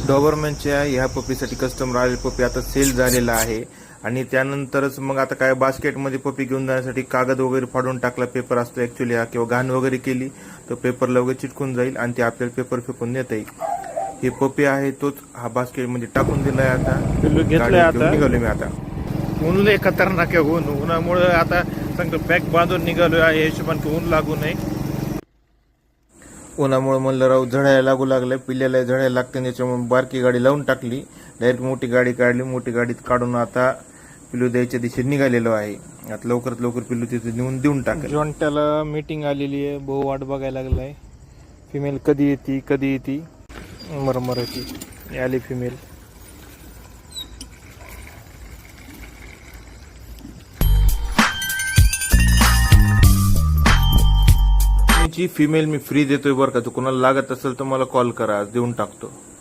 डॉबरमॅनच्या ह्या पपीसाठी कस्टमर आलेले पपी आता सेल झालेला आहे आणि त्यानंतरच मग आता काय बास्केटमध्ये पपी घेऊन जाण्यासाठी कागद वगैरे फाडून टाकला, पेपर असतो ऍक्च्युली हा, किंवा घाण वगैरे केली तर पेपरला वगैरे चिटकून जाईल आणि ते आपल्याला पेपर फेकून देता येईल. हे पपी आहे तोच हा बास्केटमध्ये टाकून दिलाय. आता घेतलंय गाडीत आता घेऊन निघालो मी आता. ऊन लय खतरनाक आहे. उन्हामुळे आता सांगतो पॅक बांधून निघालोय आहे हिशोबाने ऊन लागू नये. उन्हामुळे म्हणलं राव झळायला लागू लागलंय, पिल्ल्याला झळायला लागते, त्याच्यामुळे बारकी गाडी लावून टाकली, डायरेक्ट मोठी गाडी काढली. मोठी गाडीत काढून आता पिल्लू द्यायच्या दिशेने निघालेलो आहे. आता लवकरात लवकर पिल्लू तिथे नेऊन देऊन टाकेल. जॉन्ट्याला मीटिंग आलेली आहे, भाऊ वाट बघायला लागलाय. फिमेल कधी येते मरमराची आली फिमेल. फिमेल मी फ्री देतोय बरं का, तू कोणाला लागत असेल तर मला कॉल करा, देऊन टाकतो.